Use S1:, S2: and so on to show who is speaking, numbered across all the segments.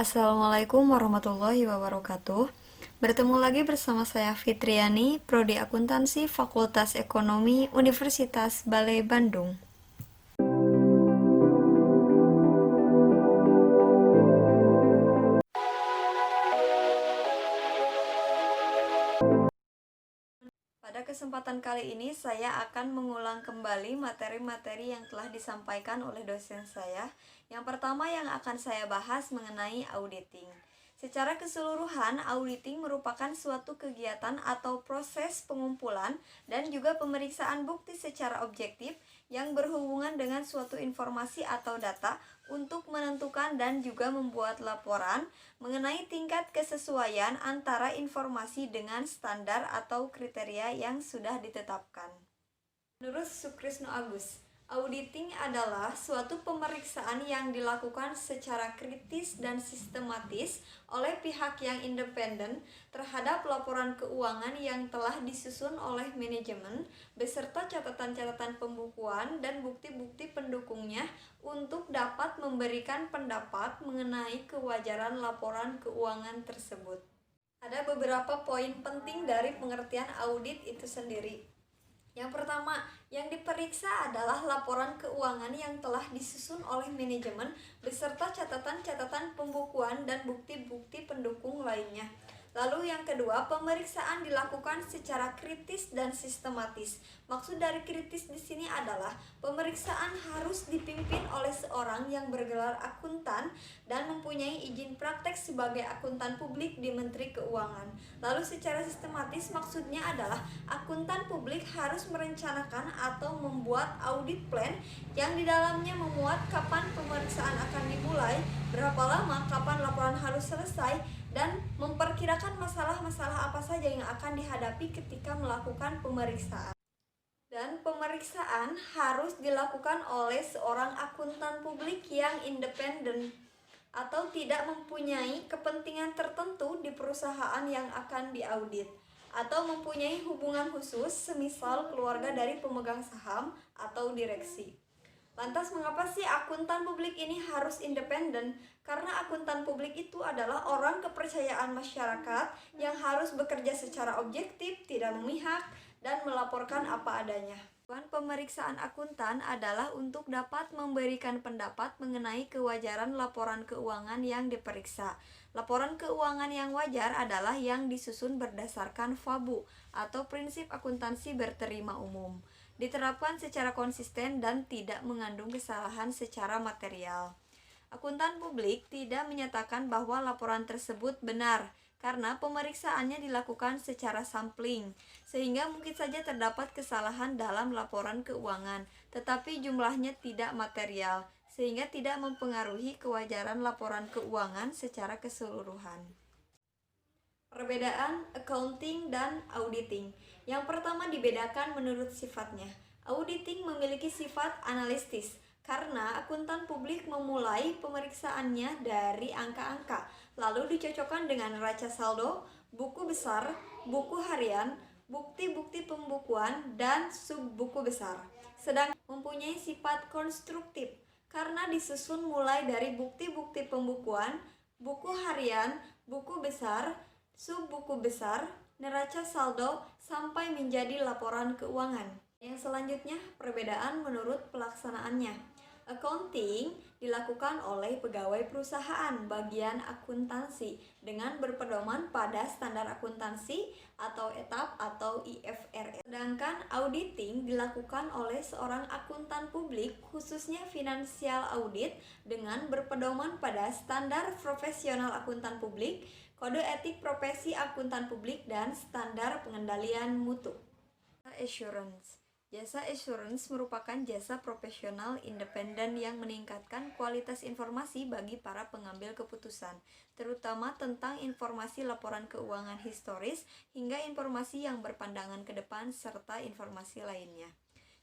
S1: Assalamualaikum warahmatullahi wabarakatuh. Bertemu lagi bersama saya Fitriani, Prodi Akuntansi Fakultas Ekonomi Universitas Balai Bandung. Pada kesempatan kali ini saya akan mengulang kembali materi-materi yang telah disampaikan oleh dosen saya. Yang pertama yang akan saya bahas mengenai auditing. Secara keseluruhan, auditing merupakan suatu kegiatan atau proses pengumpulan dan juga pemeriksaan bukti secara objektif yang berhubungan dengan suatu informasi atau data untuk menentukan dan juga membuat laporan mengenai tingkat kesesuaian antara informasi dengan standar atau kriteria yang sudah ditetapkan. Menurut Sukrisno Agus, auditing adalah suatu pemeriksaan yang dilakukan secara kritis dan sistematis oleh pihak yang independen terhadap laporan keuangan yang telah disusun oleh manajemen beserta catatan-catatan pembukuan dan bukti-bukti pendukungnya untuk dapat memberikan pendapat mengenai kewajaran laporan keuangan tersebut. Ada beberapa poin penting dari pengertian audit itu sendiri. Yang pertama, yang diperiksa adalah laporan keuangan yang telah disusun oleh manajemen beserta catatan-catatan pembukuan dan bukti-bukti pendukung lainnya. Lalu yang kedua, pemeriksaan dilakukan secara kritis dan sistematis. Maksud dari kritis di sini adalah pemeriksaan harus dipimpin oleh seorang yang bergelar akuntan dan mempunyai izin praktek sebagai akuntan publik di Menteri Keuangan. Lalu secara sistematis maksudnya adalah akuntan publik harus merencanakan atau membuat audit plan yang di dalamnya memuat kapan pemeriksaan akan dimulai, berapa lama, kapan laporan harus selesai, dan memperkirakan masalah-masalah apa saja yang akan dihadapi ketika melakukan pemeriksaan. Dan pemeriksaan harus dilakukan oleh seorang akuntan publik yang independen atau tidak mempunyai kepentingan tertentu di perusahaan yang akan diaudit atau mempunyai hubungan khusus semisal keluarga dari pemegang saham atau direksi. Lantas mengapa sih akuntan publik ini harus independen? Karena akuntan publik itu adalah orang kepercayaan masyarakat yang harus bekerja secara objektif, tidak memihak, dan melaporkan apa adanya. Tujuan pemeriksaan akuntan adalah untuk dapat memberikan pendapat mengenai kewajaran laporan keuangan yang diperiksa. Laporan keuangan yang wajar adalah yang disusun berdasarkan FABU atau prinsip akuntansi berterima umum, diterapkan secara konsisten dan tidak mengandung kesalahan secara material. Akuntan publik tidak menyatakan bahwa laporan tersebut benar karena pemeriksaannya dilakukan secara sampling, sehingga mungkin saja terdapat kesalahan dalam laporan keuangan, tetapi jumlahnya tidak material, sehingga tidak mempengaruhi kewajaran laporan keuangan secara keseluruhan. Perbedaan accounting dan auditing. Yang pertama dibedakan menurut sifatnya. Auditing memiliki sifat analitis karena akuntan publik memulai pemeriksaannya dari angka-angka, lalu dicocokkan dengan neraca saldo, buku besar, buku harian, bukti-bukti pembukuan, dan sub-buku besar. Sedang mempunyai sifat konstruktif karena disusun mulai dari bukti-bukti pembukuan, buku harian, buku besar, sub-buku besar, neraca saldo, sampai menjadi laporan keuangan. Yang selanjutnya, perbedaan menurut pelaksanaannya. Accounting dilakukan oleh pegawai perusahaan bagian akuntansi dengan berpedoman pada standar akuntansi atau ETAP atau IFRS. Sedangkan auditing dilakukan oleh seorang akuntan publik khususnya financial audit dengan berpedoman pada standar profesional akuntan publik, kode etik profesi akuntan publik, dan standar pengendalian mutu. Assurance. Jasa assurance merupakan jasa profesional independen yang meningkatkan kualitas informasi bagi para pengambil keputusan, terutama tentang informasi laporan keuangan historis hingga informasi yang berpandangan ke depan serta informasi lainnya.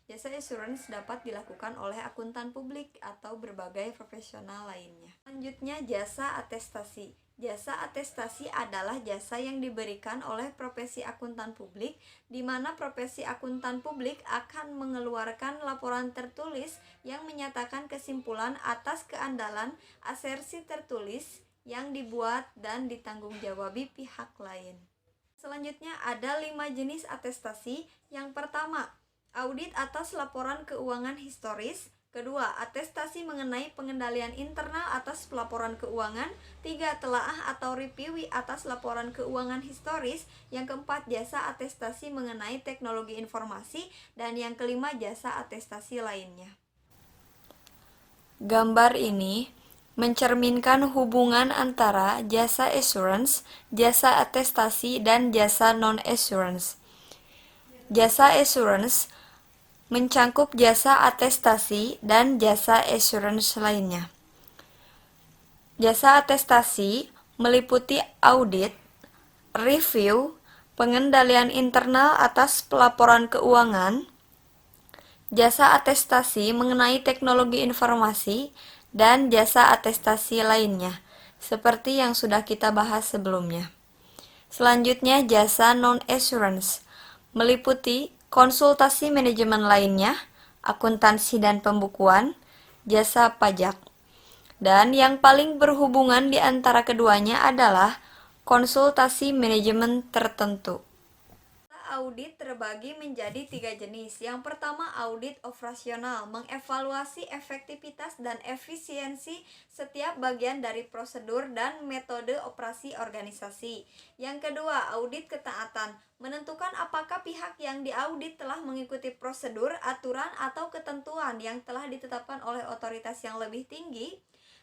S1: Jasa assurance dapat dilakukan oleh akuntan publik atau berbagai profesional lainnya. Selanjutnya, jasa atestasi. Jasa atestasi adalah jasa yang diberikan oleh profesi akuntan publik, di mana profesi akuntan publik akan mengeluarkan laporan tertulis yang menyatakan kesimpulan atas keandalan asersi tertulis yang dibuat dan ditanggung-jawabi pihak lain. Selanjutnya ada 5 jenis atestasi. Yang pertama, audit atas laporan keuangan historis. Kedua, atestasi mengenai pengendalian internal atas pelaporan keuangan. Tiga, telaah atau review atas laporan keuangan historis. Yang keempat, jasa atestasi mengenai teknologi informasi. Dan yang kelima, jasa atestasi lainnya. Gambar ini mencerminkan hubungan antara jasa assurance, jasa atestasi, dan jasa non-assurance. Jasa assurance mencangkup jasa atestasi dan jasa assurance lainnya. Jasa atestasi meliputi audit, review, pengendalian internal atas pelaporan keuangan, jasa atestasi mengenai teknologi informasi, dan jasa atestasi lainnya, seperti yang sudah kita bahas sebelumnya. Selanjutnya, jasa non-assurance meliputi konsultasi manajemen lainnya, akuntansi dan pembukuan, jasa pajak. Dan yang paling berhubungan di antara keduanya adalah konsultasi manajemen tertentu. Audit terbagi menjadi 3 jenis. Yang pertama, audit operasional, mengevaluasi efektivitas dan efisiensi setiap bagian dari prosedur dan metode operasi organisasi. Yang kedua, audit ketaatan, menentukan apakah pihak yang diaudit telah mengikuti prosedur, aturan, atau ketentuan yang telah ditetapkan oleh otoritas yang lebih tinggi.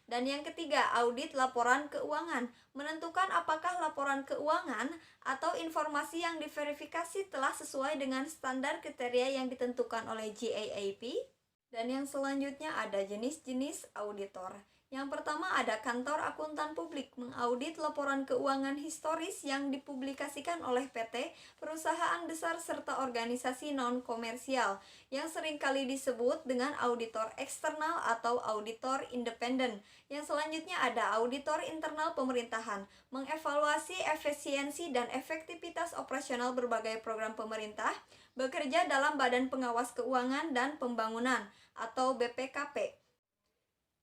S1: Dan yang ketiga, audit laporan keuangan, menentukan apakah laporan keuangan atau informasi yang diverifikasi telah sesuai dengan standar kriteria yang ditentukan oleh GAAP. Dan yang selanjutnya ada jenis-jenis auditor. Yang pertama ada kantor akuntan publik, mengaudit laporan keuangan historis yang dipublikasikan oleh PT, perusahaan besar serta organisasi non-komersial, yang seringkali disebut dengan auditor eksternal atau auditor independen. Yang selanjutnya ada auditor internal pemerintahan, mengevaluasi efisiensi dan efektivitas operasional berbagai program pemerintah, bekerja dalam Badan Pengawas Keuangan dan Pembangunan atau BPKP.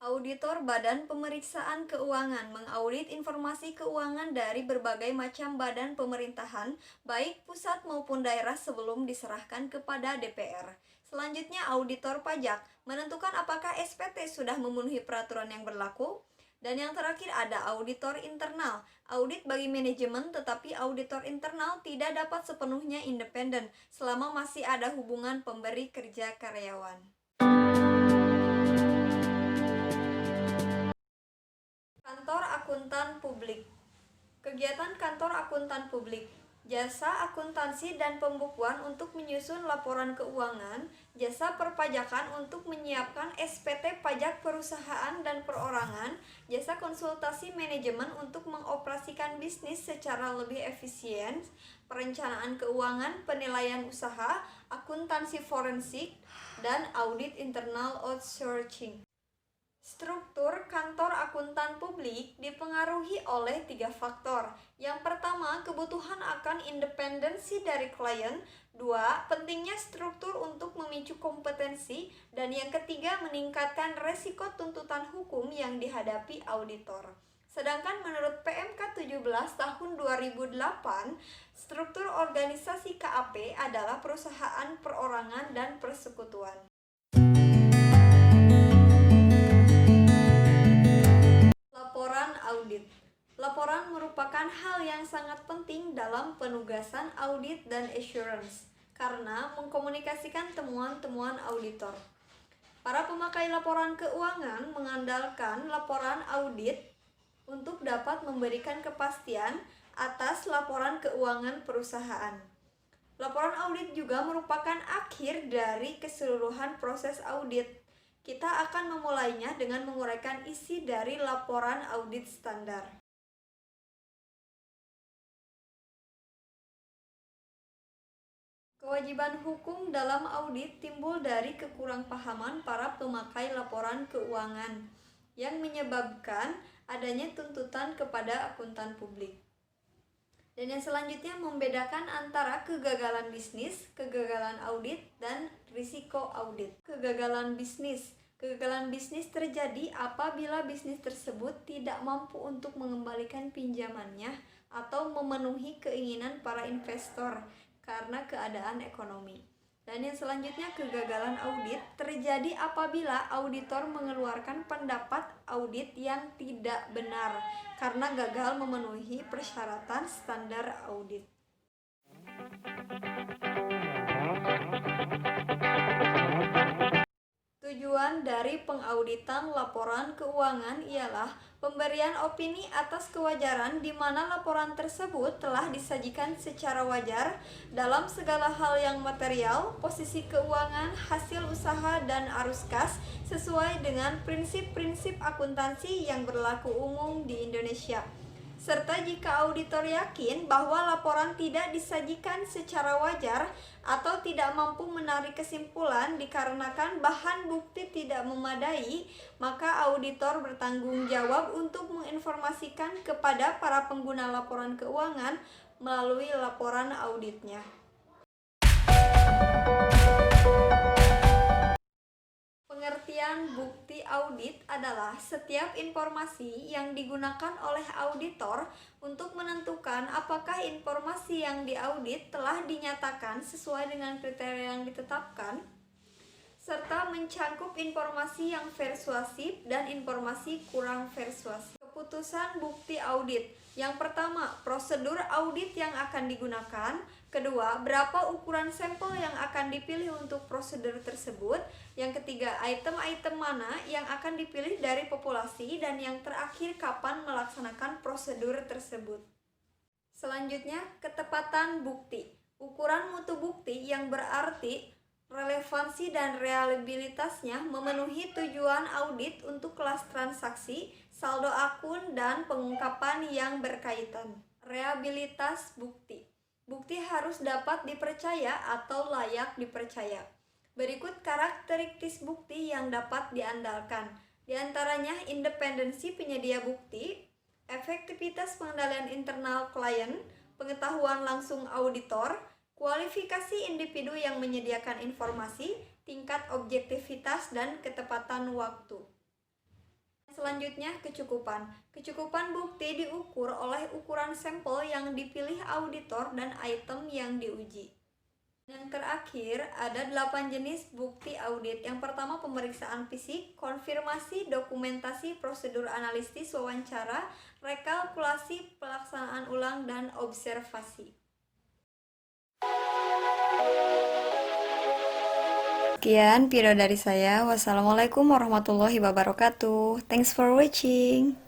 S1: Auditor Badan Pemeriksaan Keuangan mengaudit informasi keuangan dari berbagai macam badan pemerintahan, baik pusat maupun daerah sebelum diserahkan kepada DPR. Selanjutnya, auditor pajak menentukan apakah SPT sudah memenuhi peraturan yang berlaku. Dan yang terakhir ada auditor internal, audit bagi manajemen, tetapi auditor internal tidak dapat sepenuhnya independen selama masih ada hubungan pemberi kerja karyawan. Kantor Akuntan Publik. Kegiatan kantor akuntan publik, jasa akuntansi dan pembukuan untuk menyusun laporan keuangan, jasa perpajakan untuk menyiapkan SPT pajak perusahaan dan perorangan, jasa konsultasi manajemen untuk mengoperasikan bisnis secara lebih efisien, perencanaan keuangan, penilaian usaha, akuntansi forensik, dan audit internal outsourcing. Struktur kantor akuntan publik dipengaruhi oleh 3 faktor. Yang pertama, kebutuhan akan independensi dari klien. 2, pentingnya struktur untuk memicu kompetensi. Dan yang ketiga, meningkatkan resiko tuntutan hukum yang dihadapi auditor. Sedangkan menurut PMK 17 tahun 2008, struktur organisasi KAP adalah perusahaan, perorangan, dan persekutuan. Laporan audit. Laporan merupakan hal yang sangat penting dalam penugasan audit dan assurance karena mengkomunikasikan temuan-temuan auditor. Para pemakai laporan keuangan mengandalkan laporan audit untuk dapat memberikan kepastian atas laporan keuangan perusahaan. Laporan audit juga merupakan akhir dari keseluruhan proses audit. Kita akan memulainya dengan menguraikan isi dari laporan audit standar. Kewajiban hukum dalam audit timbul dari kekurangpahaman para pemakai laporan keuangan yang menyebabkan adanya tuntutan kepada akuntan publik. Dan yang selanjutnya membedakan antara kegagalan bisnis, kegagalan audit, dan risiko audit. Kegagalan bisnis. Kegagalan bisnis terjadi apabila bisnis tersebut tidak mampu untuk mengembalikan pinjamannya atau memenuhi keinginan para investor karena keadaan ekonomi. Dan yang selanjutnya, kegagalan audit terjadi apabila auditor mengeluarkan pendapat audit yang tidak benar karena gagal memenuhi persyaratan standar audit. Tujuan dari pengauditan laporan keuangan ialah pemberian opini atas kewajaran di mana laporan tersebut telah disajikan secara wajar dalam segala hal yang material, posisi keuangan, hasil usaha, dan arus kas sesuai dengan prinsip-prinsip akuntansi yang berlaku umum di Indonesia. Serta jika auditor yakin bahwa laporan tidak disajikan secara wajar atau tidak mampu menarik kesimpulan dikarenakan bahan bukti tidak memadai, maka auditor bertanggung jawab untuk menginformasikan kepada para pengguna laporan keuangan melalui laporan auditnya. Pengertian bukti audit adalah setiap informasi yang digunakan oleh auditor untuk menentukan apakah informasi yang diaudit telah dinyatakan sesuai dengan kriteria yang ditetapkan, serta mencangkup informasi yang persuasif dan informasi kurang persuasif. Keputusan bukti audit. Yang pertama, prosedur audit yang akan digunakan. Kedua, berapa ukuran sampel yang akan dipilih untuk prosedur tersebut. Yang ketiga, item-item mana yang akan dipilih dari populasi. Dan yang terakhir, kapan melaksanakan prosedur tersebut. Selanjutnya, ketepatan bukti. Ukuran mutu bukti yang berarti relevansi dan reliabilitasnya memenuhi tujuan audit untuk kelas transaksi, saldo akun, dan pengungkapan yang berkaitan. Reliabilitas bukti. Bukti harus dapat dipercaya atau layak dipercaya. Berikut karakteristik bukti yang dapat diandalkan. Di antaranya independensi penyedia bukti, efektivitas pengendalian internal klien, pengetahuan langsung auditor, kualifikasi individu yang menyediakan informasi, tingkat objektivitas, dan ketepatan waktu. Selanjutnya, kecukupan. Kecukupan bukti diukur oleh ukuran sampel yang dipilih auditor dan item yang diuji. Yang terakhir, ada 8 jenis bukti audit. Yang pertama, pemeriksaan fisik, konfirmasi, dokumentasi, prosedur analisis, wawancara, rekalkulasi, pelaksanaan ulang, dan observasi. Sekian video dari saya. Wassalamualaikum warahmatullahi wabarakatuh. Thanks for watching.